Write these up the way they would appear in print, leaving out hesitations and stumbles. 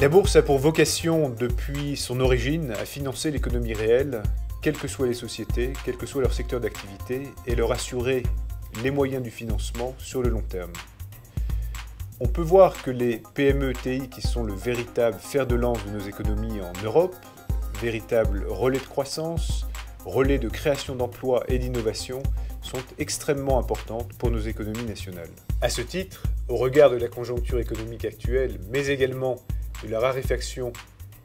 La bourse a pour vocation, depuis son origine, à financer l'économie réelle, quelles que soient les sociétés, quel que soit leur secteur d'activité, et leur assurer les moyens du financement sur le long terme. On peut voir que les PME-TI, qui sont le véritable fer de lance de nos économies en Europe, véritable relais de croissance, relais de création d'emplois et d'innovation, sont extrêmement importantes pour nos économies nationales. À ce titre, au regard de la conjoncture économique actuelle, mais également de la raréfaction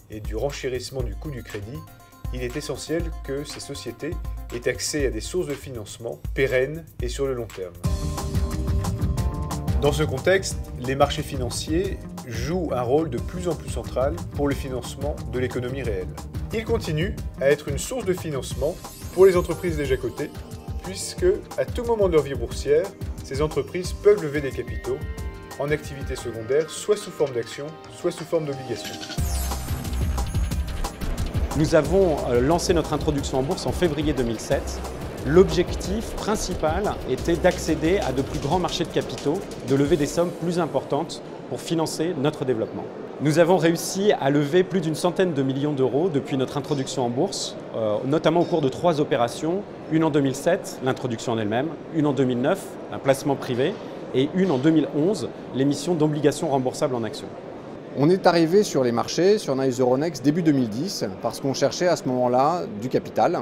et du renchérissement du coût du crédit, il est essentiel que ces sociétés aient accès à des sources de financement pérennes et sur le long terme. Dans ce contexte, les marchés financiers jouent un rôle de plus en plus central pour le financement de l'économie réelle. Ils continuent à être une source de financement pour les entreprises déjà cotées, puisque, à tout moment de leur vie boursière, ces entreprises peuvent lever des capitaux en activité secondaire, soit sous forme d'actions, soit sous forme d'obligations. Nous avons lancé notre introduction en bourse en février 2007. L'objectif principal était d'accéder à de plus grands marchés de capitaux, de lever des sommes plus importantes pour financer notre développement. Nous avons réussi à lever plus d'une centaine de millions d'euros depuis notre introduction en bourse, notamment au cours de 3 opérations, une en 2007, l'introduction en elle-même, une en 2009, un placement privé, et une en 2011, l'émission d'obligations remboursables en actions. On est arrivé sur les marchés, sur Nice Euronext début 2010, parce qu'on cherchait à ce moment-là du capital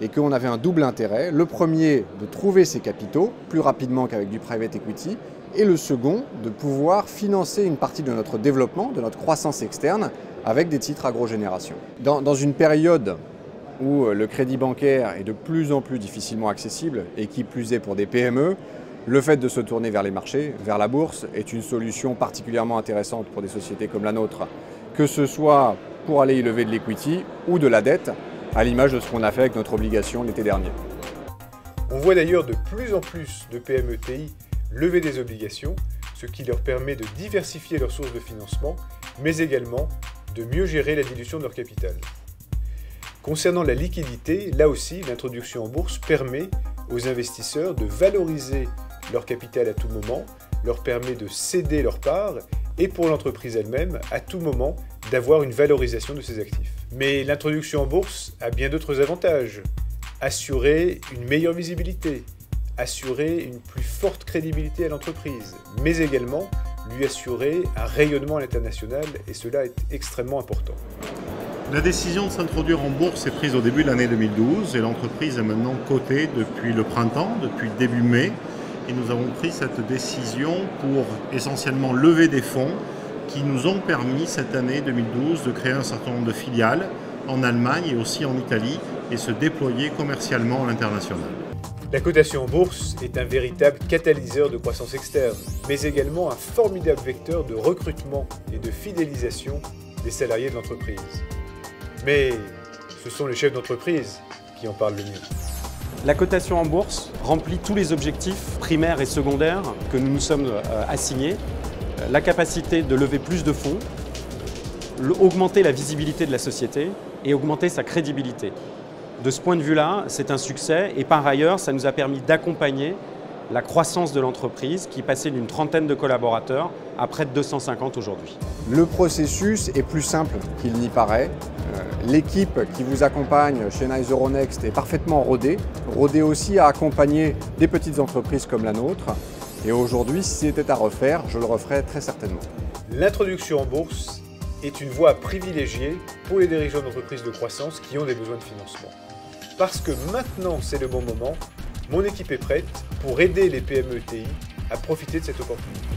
et qu'on avait un double intérêt. Le premier, de trouver ces capitaux plus rapidement qu'avec du private equity, et le second, de pouvoir financer une partie de notre développement, de notre croissance externe, avec des titres agrogénération. Dans une période où le crédit bancaire est de plus en plus difficilement accessible, et qui plus est pour des PME, le fait de se tourner vers les marchés, vers la bourse, est une solution particulièrement intéressante pour des sociétés comme la nôtre, que ce soit pour aller y lever de l'equity ou de la dette, à l'image de ce qu'on a fait avec notre obligation l'été dernier. On voit d'ailleurs de plus en plus de PME-TI lever des obligations, ce qui leur permet de diversifier leurs sources de financement, mais également de mieux gérer la dilution de leur capital. Concernant la liquidité, là aussi, l'introduction en bourse permet aux investisseurs de valoriser leur capital à tout moment, leur permet de céder leur part et pour l'entreprise elle-même, à tout moment, d'avoir une valorisation de ses actifs. Mais l'introduction en bourse a bien d'autres avantages. Assurer une meilleure visibilité, assurer une plus forte crédibilité à l'entreprise, mais également lui assurer un rayonnement à l'international et cela est extrêmement important. La décision de s'introduire en bourse est prise au début de l'année 2012 et l'entreprise est maintenant cotée depuis le printemps, depuis début mai. Et nous avons pris cette décision pour essentiellement lever des fonds qui nous ont permis cette année 2012 de créer un certain nombre de filiales en Allemagne et aussi en Italie et se déployer commercialement à l'international. La cotation en bourse est un véritable catalyseur de croissance externe, mais également un formidable vecteur de recrutement et de fidélisation des salariés de l'entreprise. Mais ce sont les chefs d'entreprise qui en parlent le mieux. La cotation en bourse remplit tous les objectifs primaires et secondaires que nous nous sommes assignés. La capacité de lever plus de fonds, augmenter la visibilité de la société et augmenter sa crédibilité. De ce point de vue-là, c'est un succès et par ailleurs, ça nous a permis d'accompagner la croissance de l'entreprise qui passait d'une trentaine de collaborateurs à près de 250 aujourd'hui. Le processus est plus simple qu'il n'y paraît. L'équipe qui vous accompagne chez Nice Euronext est parfaitement rodée aussi à accompagner des petites entreprises comme la nôtre. Et aujourd'hui, si c'était à refaire, je le referais très certainement. L'introduction en bourse est une voie privilégiée pour les dirigeants d'entreprises de croissance qui ont des besoins de financement. Parce que maintenant, c'est le bon moment, mon équipe est prête pour aider les PME-TI à profiter de cette opportunité.